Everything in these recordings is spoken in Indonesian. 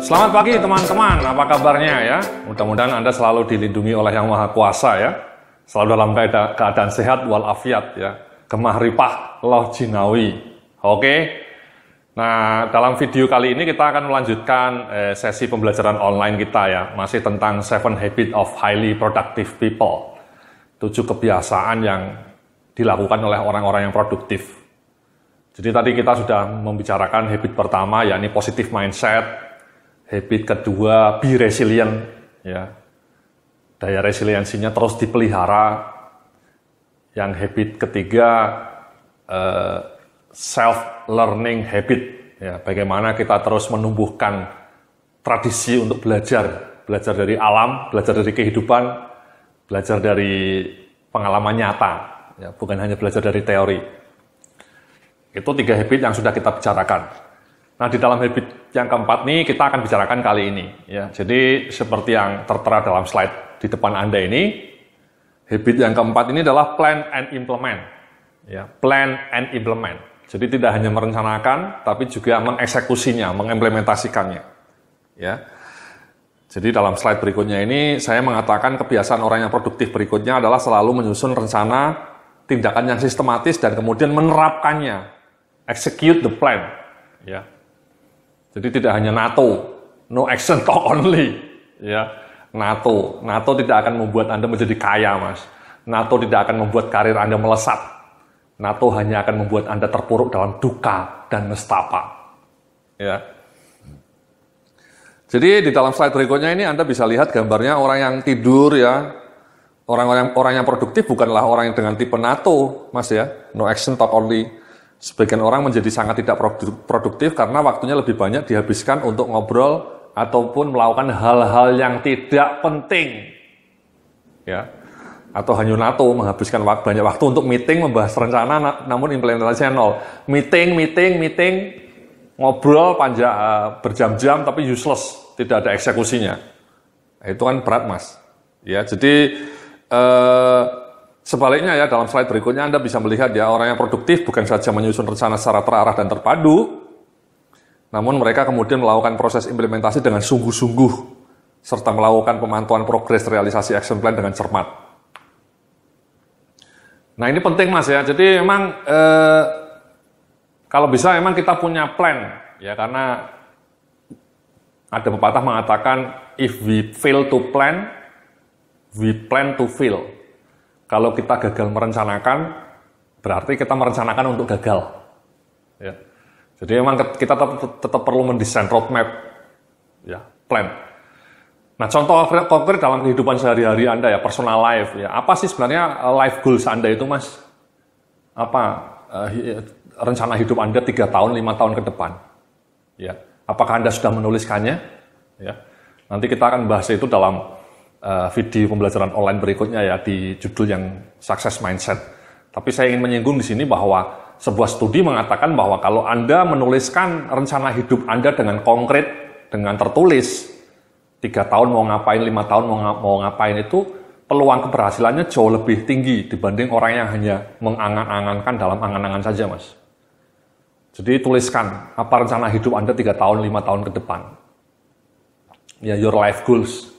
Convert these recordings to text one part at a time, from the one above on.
Selamat pagi teman-teman, apa kabarnya ya? Mudah-mudahan Anda selalu dilindungi oleh Yang Maha Kuasa ya. Selalu dalam keadaan sehat walafiat ya. Gemah ripah loh jinawi. Oke. Nah, dalam video kali ini kita akan melanjutkan sesi pembelajaran online kita ya. Masih tentang 7 Habits of Highly Productive People. 7 kebiasaan yang dilakukan oleh orang-orang yang produktif. Jadi tadi kita sudah membicarakan habit pertama, yakni positive mindset. Habit kedua, be resilient, ya. Daya resiliensinya terus dipelihara. Yang habit ketiga, self-learning habit, ya. Bagaimana kita terus menumbuhkan tradisi untuk belajar dari alam, belajar dari kehidupan, belajar dari pengalaman nyata, ya. Bukan hanya belajar dari teori. Itu 3 habit yang sudah kita bicarakan. Nah, di dalam habit yang keempat nih kita akan bicarakan kali ini ya. Jadi seperti yang tertera dalam slide di depan Anda ini, habit yang keempat ini adalah plan and implement. Ya, plan and implement. Jadi tidak hanya merencanakan tapi juga mengeksekusinya, mengimplementasikannya. Ya. Jadi dalam slide berikutnya ini saya mengatakan kebiasaan orang yang produktif berikutnya adalah selalu menyusun rencana tindakan yang sistematis dan kemudian menerapkannya. Execute the plan. Ya. Jadi tidak hanya NATO, no action talk only, ya. NATO tidak akan membuat Anda menjadi kaya, Mas. NATO tidak akan membuat karir Anda melesat. NATO hanya akan membuat Anda terpuruk dalam duka dan nestapa, ya. Jadi di dalam slide berikutnya ini Anda bisa lihat gambarnya orang yang tidur, ya. Orang yang produktif bukanlah orang yang dengan tipe NATO, Mas ya. No action talk only. Sebagian orang menjadi sangat tidak produktif karena waktunya lebih banyak dihabiskan untuk ngobrol ataupun melakukan hal-hal yang tidak penting. Ya. Atau hanya NATO menghabiskan banyak waktu untuk meeting, membahas rencana, namun implementasinya nol. Meeting, ngobrol panjang berjam-jam tapi useless, tidak ada eksekusinya. Itu kan berat, Mas. Ya, jadi sebaliknya ya, dalam slide berikutnya Anda bisa melihat ya, orang yang produktif bukan saja menyusun rencana secara terarah dan terpadu, namun mereka kemudian melakukan proses implementasi dengan sungguh-sungguh, serta melakukan pemantauan progres realisasi action plan dengan cermat. Nah ini penting, Mas ya, jadi memang kalau bisa memang kita punya plan, ya, karena ada pepatah mengatakan, if we fail to plan, we plan to fail. Kalau kita gagal merencanakan, berarti kita merencanakan untuk gagal. Ya. Jadi memang kita tetap perlu mendesain roadmap, ya, plan. Nah, contoh konkret dalam kehidupan sehari-hari Anda ya, personal life, ya, apa sih sebenarnya life goals Anda itu, Mas? Apa rencana hidup Anda 3 tahun, 5 tahun ke depan? Ya. Apakah Anda sudah menuliskannya? Ya. Nanti kita akan bahas itu dalam video pembelajaran online berikutnya ya, di judul yang Success Mindset. Tapi saya ingin menyinggung di sini bahwa sebuah studi mengatakan bahwa kalau Anda menuliskan rencana hidup Anda dengan konkret, dengan tertulis, 3 tahun mau ngapain, 5 tahun mau ngapain, itu peluang keberhasilannya jauh lebih tinggi dibanding orang yang hanya mengangan-angankan dalam angan-angan saja, Mas. Jadi tuliskan apa rencana hidup Anda 3 tahun, 5 tahun ke depan. Ya, your life goals.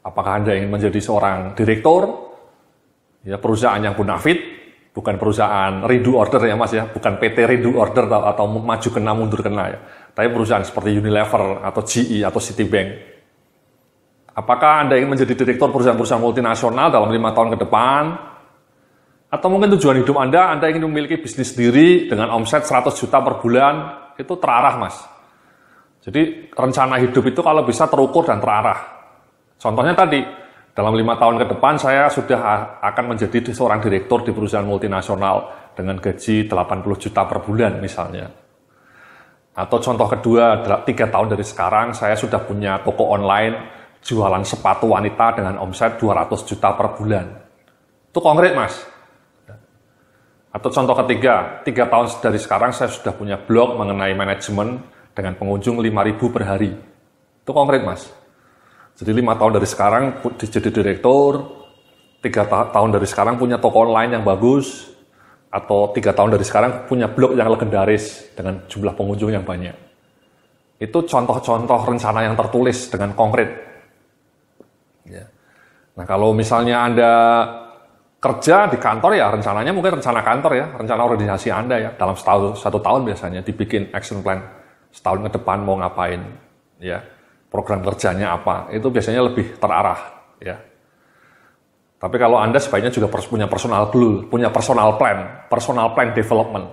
Apakah Anda ingin menjadi seorang direktur, ya, perusahaan yang bonafit, bukan perusahaan rindu order ya, Mas ya, bukan PT rindu order atau maju kena mundur kena ya, tapi perusahaan seperti Unilever atau GE atau Citibank. Apakah Anda ingin menjadi direktur perusahaan-perusahaan multinasional dalam 5 tahun ke depan? Atau mungkin tujuan hidup Anda ingin memiliki bisnis sendiri dengan omset 100 juta per bulan, itu terarah, Mas. Jadi rencana hidup itu kalau bisa terukur dan terarah. Contohnya tadi, dalam 5 tahun ke depan saya sudah akan menjadi seorang direktur di perusahaan multinasional dengan gaji 80 juta per bulan misalnya. Atau contoh kedua, 3 tahun dari sekarang saya sudah punya toko online jualan sepatu wanita dengan omset 200 juta per bulan. Itu konkret, Mas. Atau contoh ketiga, 3 tahun dari sekarang saya sudah punya blog mengenai manajemen dengan pengunjung 5.000 per hari. Itu konkret, Mas. Jadi 5 tahun dari sekarang jadi direktur, 3 tahun dari sekarang punya toko online yang bagus, atau 3 tahun dari sekarang punya blog yang legendaris dengan jumlah pengunjung yang banyak. Itu contoh-contoh rencana yang tertulis dengan konkret. Ya. Nah, kalau misalnya Anda kerja di kantor, ya rencananya mungkin rencana kantor ya, rencana organisasi Anda ya, dalam satu tahun biasanya dibikin action plan, setahun ke depan mau ngapain, ya, program kerjanya apa, itu biasanya lebih terarah, ya. Tapi kalau Anda sebaiknya juga punya personal goal, punya personal plan development.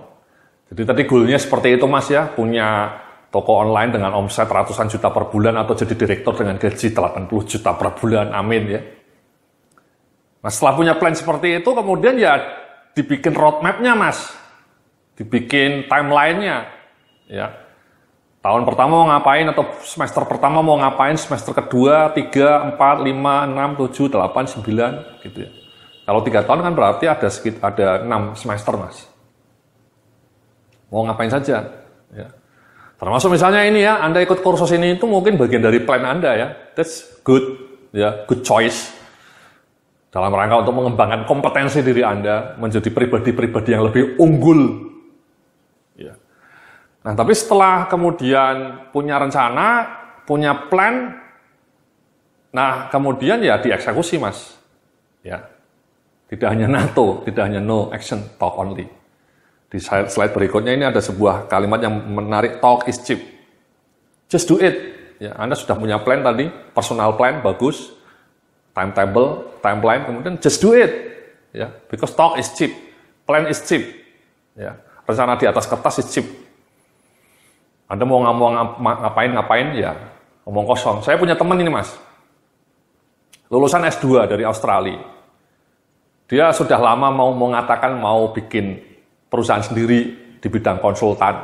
Jadi tadi goalnya seperti itu Mas ya, punya toko online dengan omset ratusan juta per bulan atau jadi direktur dengan gaji 80 juta per bulan, amin ya. Nah setelah punya plan seperti itu, kemudian ya dibikin roadmap-nya Mas, dibikin timeline-nya, ya. Tahun pertama mau ngapain, atau semester pertama mau ngapain, semester kedua, 3, 4, 5, 6, 7, 8, 9, gitu ya. Kalau 3 tahun kan berarti ada 6 semester Mas. Mau ngapain saja, ya. Termasuk misalnya ini ya, Anda ikut kursus ini itu mungkin bagian dari plan Anda ya. That's good, ya, good choice. Dalam rangka untuk mengembangkan kompetensi diri Anda, menjadi pribadi-pribadi yang lebih unggul. Ya. Nah, tapi setelah kemudian punya rencana, punya plan, nah kemudian ya dieksekusi Mas. Ya. Tidak hanya NATO, tidak hanya no action, talk only. Di slide berikutnya ini ada sebuah kalimat yang menarik, talk is cheap. Just do it. Ya, Anda sudah punya plan tadi, personal plan, bagus. Timetable, timeline, kemudian just do it. Ya, because talk is cheap, plan is cheap. Ya, rencana di atas kertas is cheap. Anda mau ngapain, ya, ngomong kosong. Saya punya teman ini Mas, lulusan S2 dari Australia. Dia sudah lama mau mengatakan mau bikin perusahaan sendiri di bidang konsultan.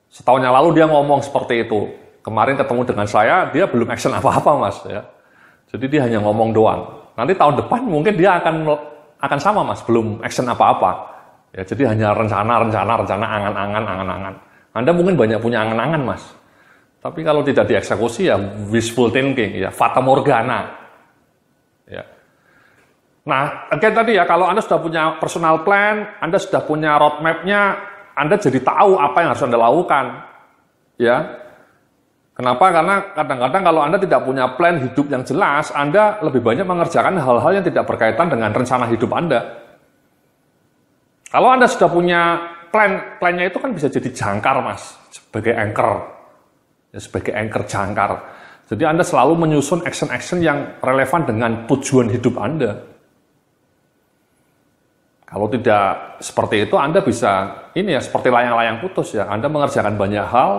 Setahun yang lalu dia ngomong seperti itu. Kemarin ketemu dengan saya, dia belum action apa-apa Mas. Ya. Jadi dia hanya ngomong doang. Nanti tahun depan mungkin dia akan sama Mas, belum action apa-apa. Ya, jadi hanya rencana, angan-angan. Anda mungkin banyak punya angan-angan Mas. Tapi kalau tidak dieksekusi ya wishful thinking, ya fata morgana. Ya. Nah, again tadi ya, kalau Anda sudah punya personal plan, Anda sudah punya roadmap-nya, Anda jadi tahu apa yang harus Anda lakukan. Ya. Kenapa? Karena kadang-kadang kalau Anda tidak punya plan hidup yang jelas, Anda lebih banyak mengerjakan hal-hal yang tidak berkaitan dengan rencana hidup Anda. Kalau Anda sudah punya plan-nya itu kan bisa jadi jangkar, Mas, sebagai anchor. Ya, sebagai anchor jangkar. Jadi Anda selalu menyusun action-action yang relevan dengan tujuan hidup Anda. Kalau tidak seperti itu, Anda bisa, ini ya, seperti layang-layang putus ya. Anda mengerjakan banyak hal,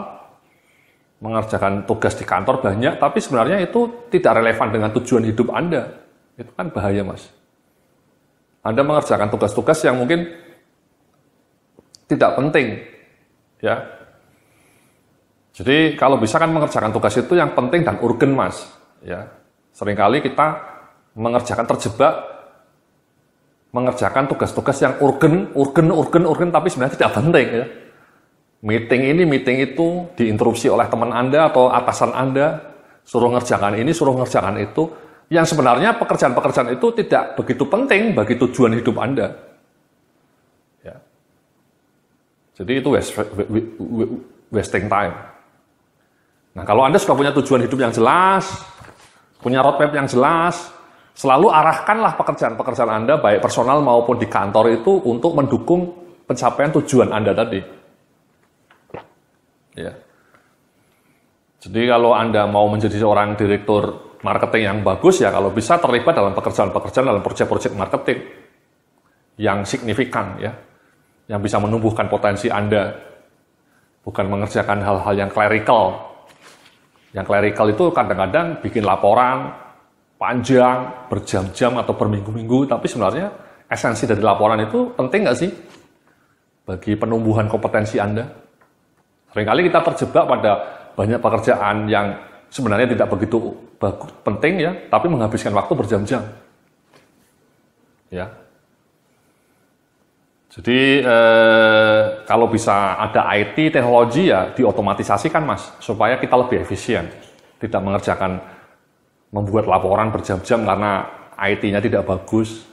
mengerjakan tugas di kantor banyak, tapi sebenarnya itu tidak relevan dengan tujuan hidup Anda. Itu kan bahaya, Mas. Anda mengerjakan tugas-tugas yang mungkin tidak penting, ya. Jadi kalau bisa kan mengerjakan tugas itu yang penting dan urgen, Mas. Ya. Seringkali kita terjebak mengerjakan tugas-tugas yang urgen, tapi sebenarnya tidak penting ya. Meeting ini, meeting itu diinterupsi oleh teman Anda atau atasan Anda, suruh ngerjakan ini, suruh ngerjakan itu, yang sebenarnya pekerjaan-pekerjaan itu tidak begitu penting bagi tujuan hidup Anda. Ya. Jadi itu wasting time. Nah, kalau Anda sudah punya tujuan hidup yang jelas, punya roadmap yang jelas, selalu arahkanlah pekerjaan-pekerjaan Anda, baik personal maupun di kantor itu, untuk mendukung pencapaian tujuan Anda tadi. Ya. Jadi kalau Anda mau menjadi seorang direktur marketing yang bagus, ya kalau bisa terlibat dalam pekerjaan-pekerjaan, dalam proyek-proyek marketing yang signifikan, ya, yang bisa menumbuhkan potensi Anda, bukan mengerjakan hal-hal yang clerical. Yang clerical itu kadang-kadang bikin laporan panjang, berjam-jam atau berminggu-minggu, tapi sebenarnya esensi dari laporan itu penting nggak sih bagi penumbuhan kompetensi Anda? Seringkali kita terjebak pada banyak pekerjaan yang sebenarnya tidak begitu penting ya, tapi menghabiskan waktu berjam-jam. Ya. Jadi kalau bisa ada IT, teknologi ya diotomatisasikan Mas, supaya kita lebih efisien, tidak membuat laporan berjam-jam karena IT-nya tidak bagus.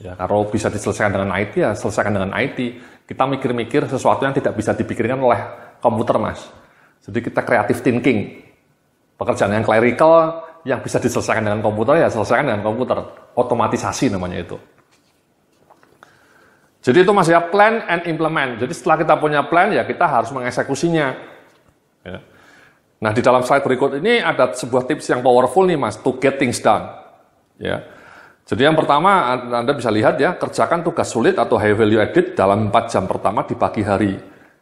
Ya, kalau bisa diselesaikan dengan IT, ya selesaikan dengan IT. Kita mikir-mikir sesuatu yang tidak bisa dipikirkan oleh komputer, Mas. Jadi kita creative thinking. Pekerjaan yang clerical, yang bisa diselesaikan dengan komputer, ya selesaikan dengan komputer. Otomatisasi namanya itu. Jadi itu Mas ya, plan and implement. Jadi setelah kita punya plan, ya kita harus mengeksekusinya. Ya. Nah, di dalam slide berikut ini ada sebuah tips yang powerful nih Mas, to get things done. Ya. Jadi yang pertama, Anda bisa lihat ya, kerjakan tugas sulit atau high value added dalam 4 jam pertama di pagi hari.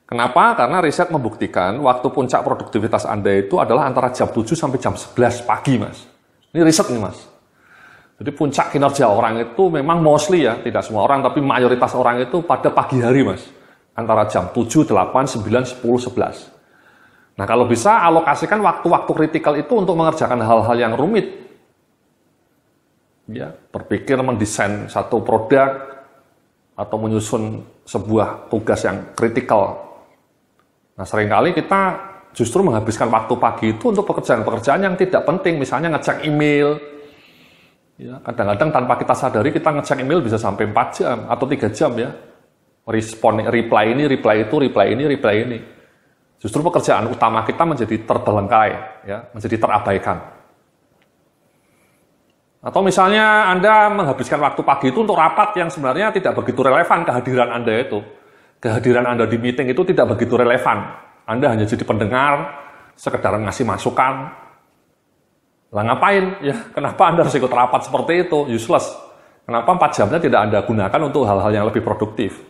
Kenapa? Karena riset membuktikan waktu puncak produktivitas Anda itu adalah antara jam 7 sampai jam 11 pagi, Mas. Ini riset nih, Mas. Jadi puncak kinerja orang itu memang mostly ya, tidak semua orang, tapi mayoritas orang itu pada pagi hari, Mas. Antara jam 7, 8, 9, 10, 11. Nah, kalau bisa alokasikan waktu-waktu kritikal itu untuk mengerjakan hal-hal yang rumit. Ya, berpikir mendesain satu produk atau menyusun sebuah tugas yang kritikal. Nah, seringkali kita justru menghabiskan waktu pagi itu untuk pekerjaan-pekerjaan yang tidak penting, misalnya ngecek email. Ya, kadang-kadang tanpa kita sadari kita ngecek email bisa sampai 4 jam atau 3 jam ya. Reply ini, reply itu, reply ini, reply ini. Justru pekerjaan utama kita menjadi terbelengkai, ya, menjadi terabaikan. Atau misalnya Anda menghabiskan waktu pagi itu untuk rapat yang sebenarnya tidak begitu relevan kehadiran Anda itu. Kehadiran Anda di meeting itu tidak begitu relevan. Anda hanya jadi pendengar, sekedar ngasih masukan. Lah ngapain? Ya, kenapa Anda harus ikut rapat seperti itu? Useless. Kenapa 4 jamnya tidak Anda gunakan untuk hal-hal yang lebih produktif?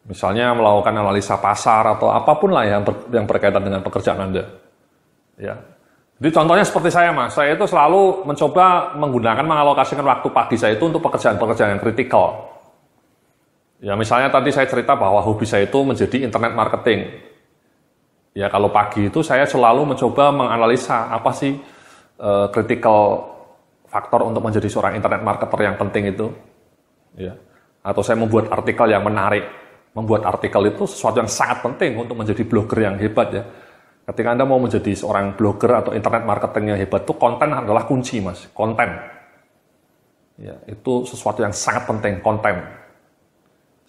Misalnya melakukan analisa pasar atau apapun lah yang berkaitan dengan pekerjaan Anda. Ya. Jadi contohnya seperti saya Mas, saya itu selalu mencoba mengalokasikan waktu pagi saya itu untuk pekerjaan-pekerjaan yang kritikal. Ya misalnya tadi saya cerita bahwa hobi saya itu menjadi internet marketing. Ya kalau pagi itu saya selalu mencoba menganalisa apa sih critical faktor untuk menjadi seorang internet marketer yang penting itu. Ya. Atau saya membuat artikel yang menarik. Membuat artikel itu sesuatu yang sangat penting untuk menjadi blogger yang hebat ya. Ketika Anda mau menjadi seorang blogger atau internet marketing yang hebat, itu konten adalah kunci, Mas. Konten. Ya, itu sesuatu yang sangat penting, konten.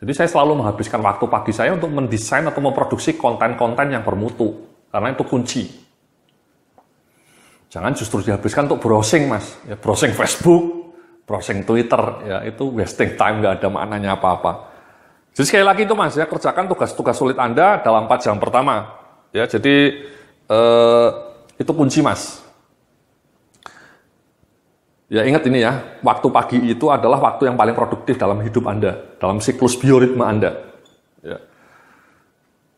Jadi saya selalu menghabiskan waktu pagi saya untuk mendesain atau memproduksi konten-konten yang bermutu. Karena itu kunci. Jangan justru dihabiskan untuk browsing, Mas. Ya, browsing Facebook, browsing Twitter. Ya, itu wasting time, nggak ada maknanya apa-apa. Jadi sekali lagi itu, Mas, ya, kerjakan tugas-tugas sulit Anda dalam 4 jam pertama. Ya, jadi itu kunci, Mas. Ya, ingat ini ya, waktu pagi itu adalah waktu yang paling produktif dalam hidup Anda, dalam siklus bioritma Anda. Ya.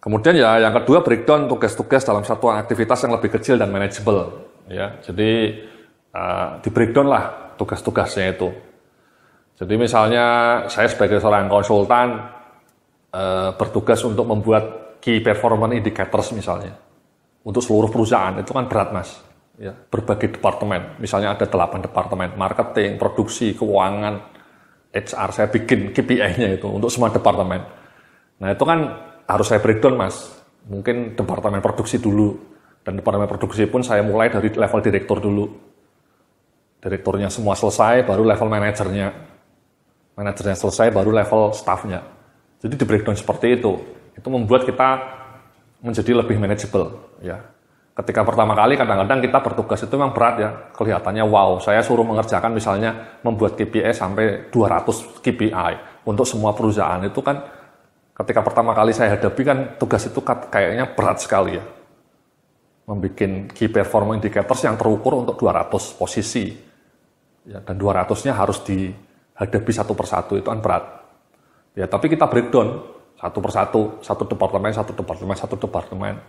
Kemudian ya, yang kedua, breakdown tugas-tugas dalam satu aktivitas yang lebih kecil dan manageable. Ya, jadi di breakdown lah tugas-tugasnya itu. Jadi misalnya saya sebagai seorang konsultan bertugas untuk membuat key performance indicators misalnya untuk seluruh perusahaan, itu kan berat, Mas. Ya, berbagai departemen, misalnya ada 8 departemen, marketing, produksi, keuangan, HR, saya bikin KPI-nya itu untuk semua departemen. Nah itu kan harus saya breakdown, Mas. Mungkin departemen produksi dulu, dan departemen produksi pun saya mulai dari level direktur dulu. Direkturnya semua selesai, baru level manajernya. Manajernya selesai, baru level staffnya. Jadi di breakdown seperti itu. Itu membuat kita menjadi lebih manageable. Ya. Ketika pertama kali kadang-kadang kita bertugas itu memang berat ya. Kelihatannya wow, saya suruh mengerjakan misalnya membuat KPI sampai 200 KPI untuk semua perusahaan. Itu kan ketika pertama kali saya hadapi kan tugas itu kayaknya berat sekali ya. Membuat key performance indicators yang terukur untuk 200 posisi. Ya, dan 200-nya harus dihadapi satu persatu, itu kan berat. Ya, tapi kita breakdown satu persatu, satu departemen.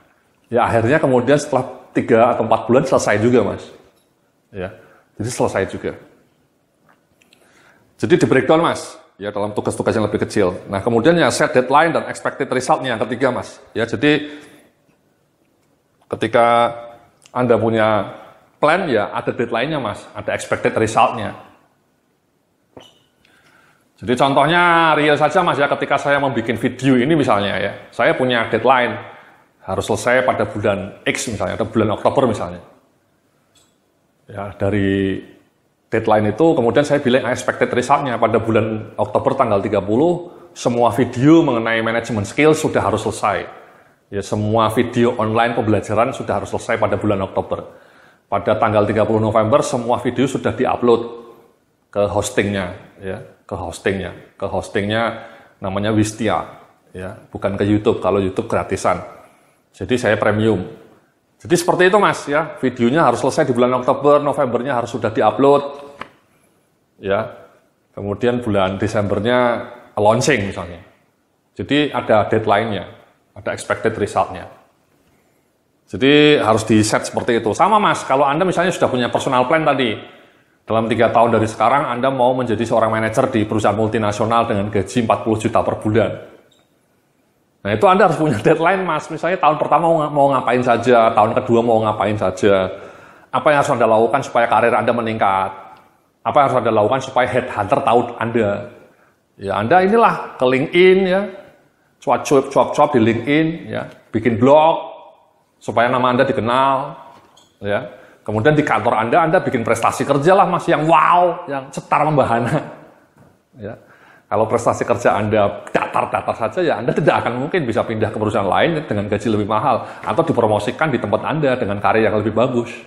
Ya akhirnya kemudian setelah 3 atau 4 bulan selesai juga, Mas. Ya, jadi selesai juga. Jadi di breakdown, Mas, ya dalam tugas-tugas yang lebih kecil. Nah kemudian ya set deadline dan expected result-nya yang ketiga, Mas. Ya jadi ketika Anda punya plan ya ada deadline-nya, Mas, ada expected result-nya. Jadi contohnya real saja, Mas, ya, ketika saya membuat video ini misalnya ya, saya punya deadline, harus selesai pada bulan X misalnya, atau bulan Oktober misalnya. Ya, dari deadline itu kemudian saya bilang expected result-nya pada bulan Oktober tanggal 30, semua video mengenai manajemen skill sudah harus selesai. Ya, semua video online pembelajaran sudah harus selesai pada bulan Oktober. Pada tanggal 30 November semua video sudah diupload ke hostingnya, ya, ke hostingnya namanya Wistia, ya, bukan ke YouTube. Kalau YouTube gratisan. Jadi saya premium. Jadi seperti itu Mas, ya, videonya harus selesai di bulan Oktober, Novembernya harus sudah diupload, ya. Kemudian bulan Desembernya launching misalnya. Jadi ada deadline-nya. Ada expected result-nya. Jadi harus di-set seperti itu. Sama Mas, kalau Anda misalnya sudah punya personal plan tadi, dalam 3 tahun dari sekarang Anda mau menjadi seorang manajer di perusahaan multinasional dengan gaji 40 juta per bulan. Nah itu Anda harus punya deadline Mas. Misalnya tahun pertama mau ngapain saja, tahun kedua mau ngapain saja. Apa yang harus Anda lakukan supaya karir Anda meningkat. Apa yang harus Anda lakukan supaya headhunter tahu Anda. Ya Anda inilah ke LinkedIn ya. Cuap-cuap di LinkedIn, ya, bikin blog supaya nama Anda dikenal, ya. Kemudian di kantor Anda bikin prestasi kerja lah Mas, yang wow, yang cetar membahana, ya. Kalau prestasi kerja Anda datar-datar saja, ya Anda tidak akan mungkin bisa pindah ke perusahaan lain dengan gaji lebih mahal atau dipromosikan di tempat Anda dengan karir yang lebih bagus,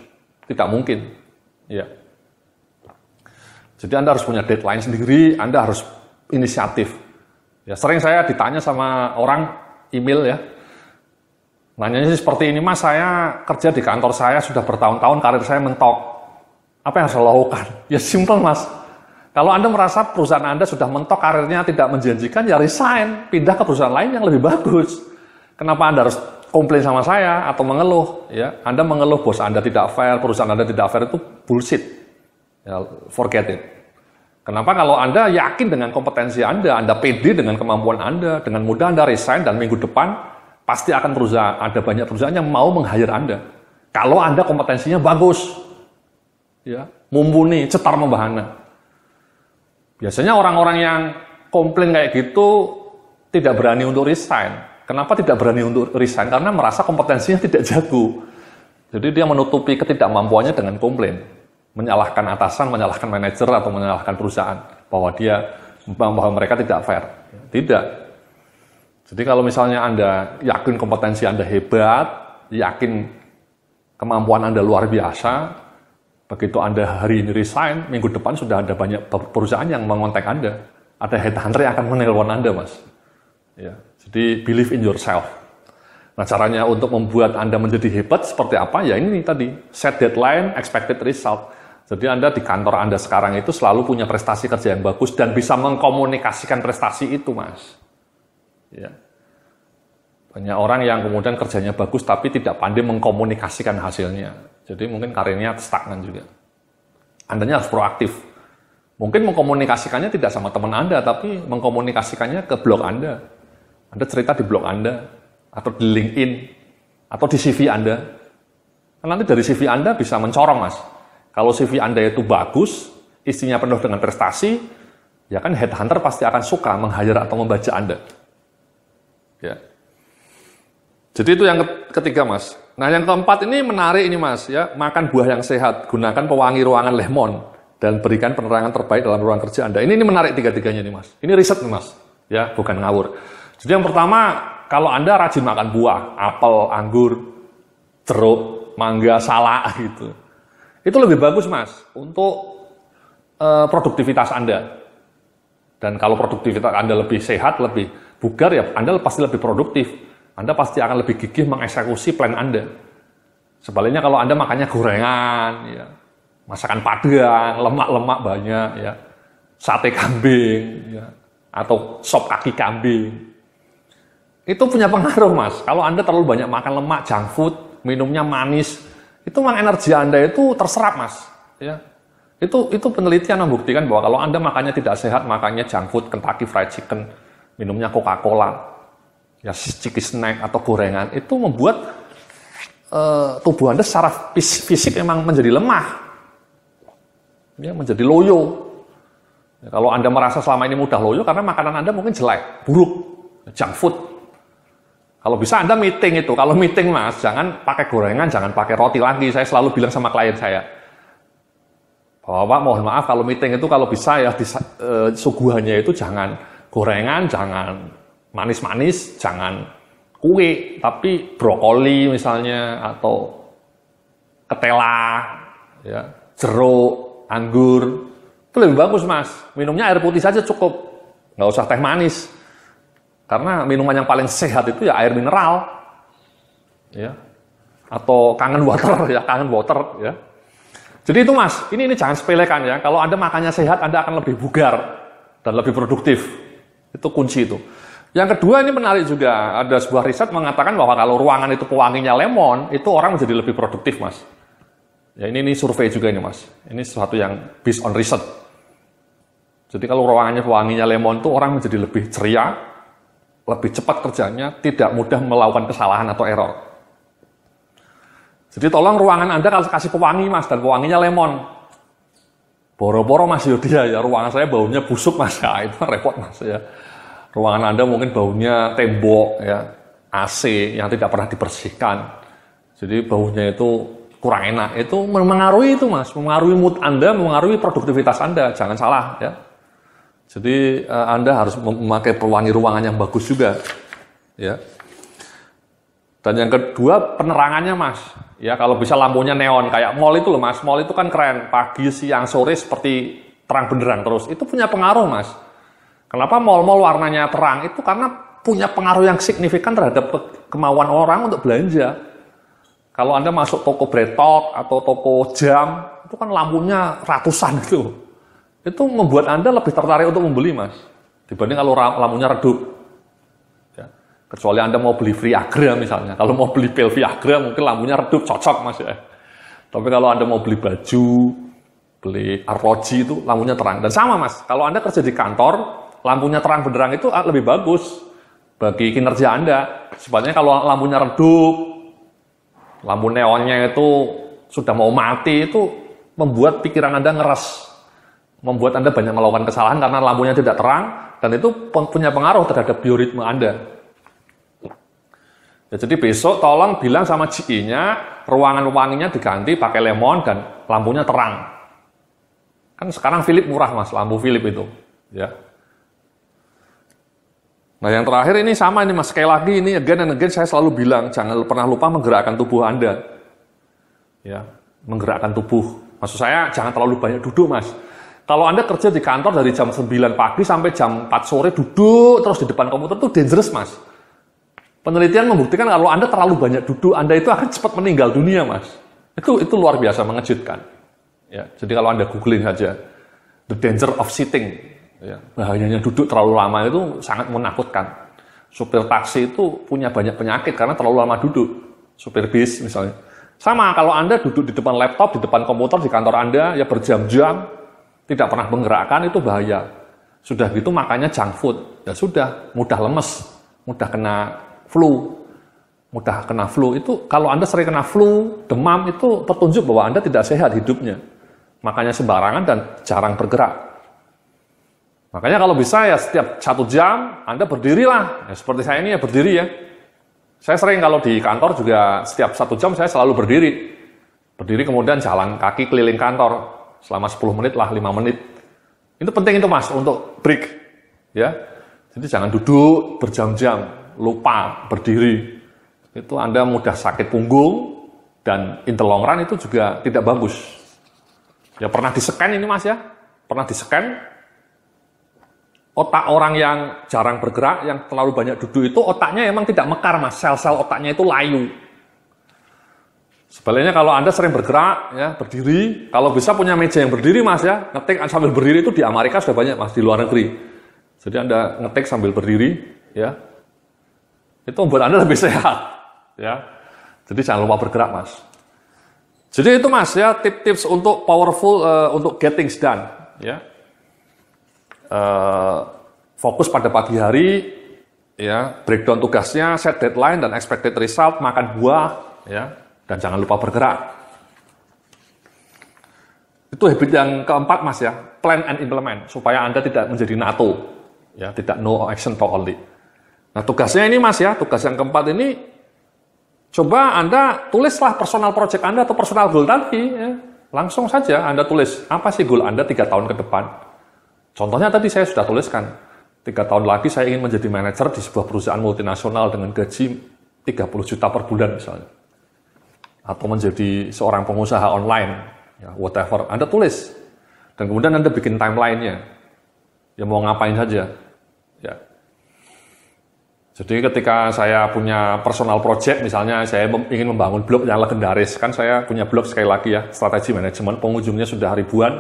tidak mungkin, ya. Jadi Anda harus punya deadline sendiri, Anda harus inisiatif. Ya, sering saya ditanya sama orang email ya, nanyanya sih seperti ini, Mas, saya kerja di kantor saya sudah bertahun-tahun, karir saya mentok. Apa yang harus saya lakukan? Ya simple Mas, kalau Anda merasa perusahaan Anda sudah mentok, karirnya tidak menjanjikan, ya resign, pindah ke perusahaan lain yang lebih bagus. Kenapa Anda harus komplain sama saya atau mengeluh? Ya, Anda mengeluh bos Anda tidak fair, perusahaan Anda tidak fair, itu bullshit. Ya, forget it. Kenapa kalau Anda yakin dengan kompetensi Anda pede dengan kemampuan Anda, dengan mudah Anda resign dan minggu depan pasti akan ada banyak perusahaan yang mau meng-hire Anda. Kalau Anda kompetensinya bagus, ya, mumpuni, cetar membahana. Biasanya orang-orang yang komplain kayak gitu tidak berani untuk resign. Kenapa tidak berani untuk resign? Karena merasa kompetensinya tidak jago. Jadi dia menutupi ketidakmampuannya dengan komplain. Menyalahkan atasan, menyalahkan manajer, atau menyalahkan perusahaan bahwa mereka tidak fair. Tidak. Jadi kalau misalnya Anda yakin kompetensi Anda hebat, yakin kemampuan Anda luar biasa, begitu Anda hari ini resign, minggu depan sudah ada banyak perusahaan yang mengontak Anda. Ada headhunter yang akan menelpon Anda, Mas. Ya. Jadi believe in yourself. Nah, caranya untuk membuat Anda menjadi hebat seperti apa? Ya ini tadi, set deadline, expected result. Jadi Anda di kantor Anda sekarang itu selalu punya prestasi kerja yang bagus dan bisa mengkomunikasikan prestasi itu, Mas. Ya. Banyak orang yang kemudian kerjanya bagus tapi tidak pandai mengkomunikasikan hasilnya. Jadi mungkin karirnya stagnan juga. Andanya harus proaktif. Mungkin mengkomunikasikannya tidak sama teman Anda, tapi mengkomunikasikannya ke blog Anda. Anda cerita di blog Anda, atau di LinkedIn, atau di CV Anda. Nanti dari CV Anda bisa mencorong, Mas. Kalau CV Anda itu bagus, isinya penuh dengan prestasi, ya kan headhunter pasti akan suka meng-hire atau membaca Anda. Ya. Jadi itu yang ketiga, Mas. Nah, yang keempat ini menarik ini, Mas, ya. Makan buah yang sehat, gunakan pewangi ruangan lemon dan berikan penerangan terbaik dalam ruang kerja Anda. Ini menarik tiga-tiganya nih, Mas. Ini riset nih, Mas. Ya, bukan ngawur. Jadi yang pertama, kalau Anda rajin makan buah, apel, anggur, jeruk, mangga, salak gitu. Itu lebih bagus, Mas, untuk produktivitas Anda. Dan kalau produktivitas Anda lebih sehat, lebih bugar, ya Anda pasti lebih produktif. Anda pasti akan lebih gigih mengeksekusi plan Anda. Sebaliknya kalau Anda makannya gorengan, ya, masakan Padang, lemak-lemak banyak, ya, sate kambing, ya, atau sop kaki kambing, itu punya pengaruh, Mas. Kalau Anda terlalu banyak makan lemak, junk food, minumnya manis, itu memang energi Anda itu terserap, Mas. Ya. Itu penelitian membuktikan bahwa kalau Anda makannya tidak sehat, makannya junk food, Kentucky Fried Chicken, minumnya Coca-Cola, ya chicken snack atau gorengan, itu membuat tubuh Anda secara fisik memang menjadi lemah, ya, menjadi loyo. Ya, kalau Anda merasa selama ini mudah loyo karena makanan Anda mungkin jelek, buruk, junk food. Kalau bisa Anda meeting itu, kalau meeting, Mas, jangan pakai gorengan, jangan pakai roti lagi. Saya selalu bilang sama klien saya, Pak, mohon maaf kalau meeting itu kalau bisa ya suguhannya itu jangan gorengan, jangan manis-manis, jangan kue, tapi brokoli misalnya, atau ketela, ya, jeruk, anggur, itu lebih bagus Mas. Minumnya air putih saja cukup, nggak usah teh manis. Karena minuman yang paling sehat itu ya air mineral, ya, atau kangen water, ya, kangen water, ya. Jadi itu Mas, ini jangan sepelekan ya. Kalau Anda makannya sehat, Anda akan lebih bugar dan lebih produktif. Itu kunci itu. Yang kedua ini menarik juga, ada sebuah riset mengatakan bahwa kalau ruangan itu pewanginya lemon, itu orang menjadi lebih produktif Mas. Ya ini survei juga ini Mas. Ini sesuatu yang based on research. Jadi kalau ruangannya pewanginya lemon itu orang menjadi lebih ceria, lebih cepat kerjanya, tidak mudah melakukan kesalahan atau error. Jadi tolong ruangan Anda kalau kasih pewangi Mas, dan pewanginya lemon. Boro-boro Mas Yudha ya, ruangan saya baunya busuk Mas, ya, itu repot Mas ya. Ruangan Anda mungkin baunya tembok, ya, AC yang tidak pernah dibersihkan. Jadi baunya itu kurang enak. Itu mempengaruhi itu Mas, mempengaruhi mood Anda, mempengaruhi produktivitas Anda. Jangan salah ya. Jadi Anda harus memakai pewangi ruangan yang bagus juga, ya. Dan yang kedua penerangannya Mas. Ya kalau bisa lampunya neon kayak mall itu loh Mas. Mall itu kan keren, pagi, siang, sore seperti terang benderang terus. Itu punya pengaruh Mas. Kenapa mall-mall warnanya terang? Itu karena punya pengaruh yang signifikan terhadap kemauan orang untuk belanja. Kalau Anda masuk toko Bretok atau toko jam, itu kan lampunya ratusan itu. Itu membuat Anda lebih tertarik untuk membeli Mas. Dibanding kalau lampunya redup. Ya. Kecuali Anda mau beli Viagra misalnya. Kalau mau beli pil Viagra mungkin lampunya redup, cocok Mas ya. Tapi kalau Anda mau beli baju, beli arloji itu lampunya terang. Dan sama Mas, kalau Anda kerja di kantor, lampunya terang benderang itu lebih bagus bagi kinerja Anda. Sebabnya kalau lampunya redup, lampu neonnya itu sudah mau mati, itu membuat pikiran Anda ngeres. Membuat Anda banyak melakukan kesalahan karena lampunya tidak terang, dan itu punya pengaruh terhadap bioritme Anda. Ya, jadi besok tolong bilang sama GE-nya, ruangan wanginya diganti pakai lemon dan lampunya terang. Kan sekarang Philips murah Mas, lampu Philips itu. Ya. Nah yang terakhir ini sama ini Mas, sekali lagi ini again and again saya selalu bilang, jangan pernah lupa menggerakkan tubuh Anda. Ya, menggerakkan tubuh. Maksud saya jangan terlalu banyak duduk Mas. Kalau Anda kerja di kantor dari jam 9 pagi sampai jam 4 sore duduk terus di depan komputer itu dangerous Mas. Penelitian membuktikan kalau Anda terlalu banyak duduk, Anda itu akan cepat meninggal dunia Mas. Itu luar biasa mengejutkan. Ya, jadi kalau Anda googling saja, the danger of sitting. Ya, bahayanya duduk terlalu lama itu sangat menakutkan. Supir taksi itu punya banyak penyakit karena terlalu lama duduk. Supir bis misalnya. Sama kalau Anda duduk di depan laptop, di depan komputer, di kantor Anda, ya berjam-jam, tidak pernah menggerakkan, itu bahaya. Sudah gitu makannya junk food. Ya sudah, mudah lemes, mudah kena flu. Mudah kena flu. Itu kalau Anda sering kena flu, demam, itu petunjuk bahwa Anda tidak sehat hidupnya. Makanya sembarangan dan jarang bergerak. Makanya kalau bisa ya setiap 1 jam Anda berdirilah. Ya, seperti saya ini ya berdiri ya. Saya sering kalau di kantor juga setiap 1 jam saya selalu berdiri. Berdiri kemudian jalan kaki keliling kantor selama 10 menit lah, 5 menit. Itu penting itu Mas untuk break. Ya. Jadi jangan duduk berjam-jam, lupa berdiri. Itu Anda mudah sakit punggung dan in the long run itu juga tidak bagus. Ya pernah di-scan ini Mas ya. Pernah di-scan. Otak orang yang jarang bergerak, yang terlalu banyak duduk itu otaknya emang tidak mekar Mas, sel-sel otaknya itu layu. Sebaliknya kalau Anda sering bergerak, ya berdiri, kalau bisa punya meja yang berdiri Mas ya, ngetik sambil berdiri itu di Amerika sudah banyak Mas, di luar negeri. Jadi Anda ngetik sambil berdiri, ya, itu membuat Anda lebih sehat, ya. Jadi jangan lupa bergerak Mas. Jadi itu Mas ya, tips-tips untuk powerful, untuk get things done, ya. Fokus pada pagi hari, ya, breakdown tugasnya, set deadline dan expected result, makan buah, ya, dan jangan lupa bergerak. Itu habit yang keempat Mas ya, plan and implement supaya Anda tidak menjadi NATO, ya, tidak no action talk only. Nah tugasnya ini Mas ya, tugas yang keempat ini, coba Anda tulislah personal project Anda atau personal goal tadi, ya. Langsung saja Anda tulis apa sih goal Anda 3 tahun ke depan. Contohnya tadi saya sudah tuliskan, 3 tahun lagi saya ingin menjadi manajer di sebuah perusahaan multinasional dengan gaji 30 juta per bulan misalnya. Atau menjadi seorang pengusaha online, ya, whatever. Anda tulis. Dan kemudian Anda bikin timeline-nya. Ya mau ngapain saja. Ya. Jadi ketika saya punya personal project, misalnya saya ingin membangun blog yang legendaris. Kan saya punya blog sekali lagi ya, strategi manajemen, pengunjungnya sudah ribuan.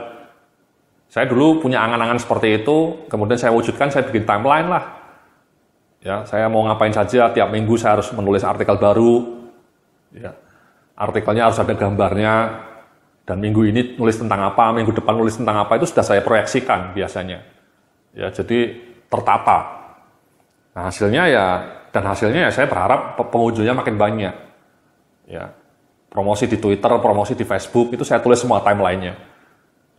Saya dulu punya angan-angan seperti itu, kemudian saya wujudkan, saya bikin timeline lah. Ya, saya mau ngapain saja, tiap minggu saya harus menulis artikel baru. Ya, artikelnya harus ada gambarnya, dan minggu ini nulis tentang apa, minggu depan nulis tentang apa, itu sudah saya proyeksikan biasanya. Ya, jadi tertata. Nah, hasilnya ya saya berharap pengunjungnya makin banyak. Ya, promosi di Twitter, promosi di Facebook, itu saya tulis semua timeline-nya.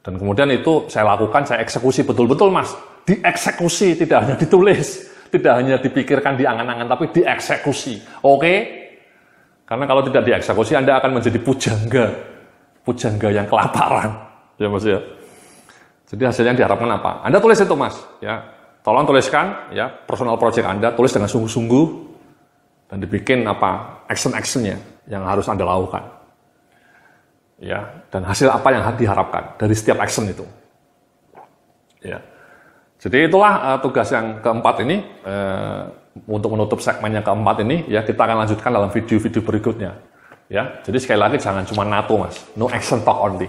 Dan kemudian itu saya lakukan, saya eksekusi betul-betul, Mas. Dieksekusi, tidak hanya ditulis. Tidak hanya dipikirkan di angan-angan, tapi dieksekusi. Oke? Karena kalau tidak dieksekusi, Anda akan menjadi pujangga yang kelaparan. Ya, Mas ya. Jadi hasilnya yang diharapkan apa? Anda tulis itu, Mas. Ya, tolong tuliskan, ya, personal project Anda, tulis dengan sungguh-sungguh, dan dibikin apa? Action-actionnya yang harus Anda lakukan. Ya, dan hasil apa yang diharapkan dari setiap action itu. Ya. Jadi itulah tugas yang keempat ini, untuk menutup segmen yang keempat ini, ya kita akan lanjutkan dalam video-video berikutnya. Ya, jadi sekali lagi jangan cuma NATO, Mas, no action talk only.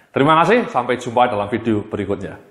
Terima kasih, sampai jumpa dalam video berikutnya.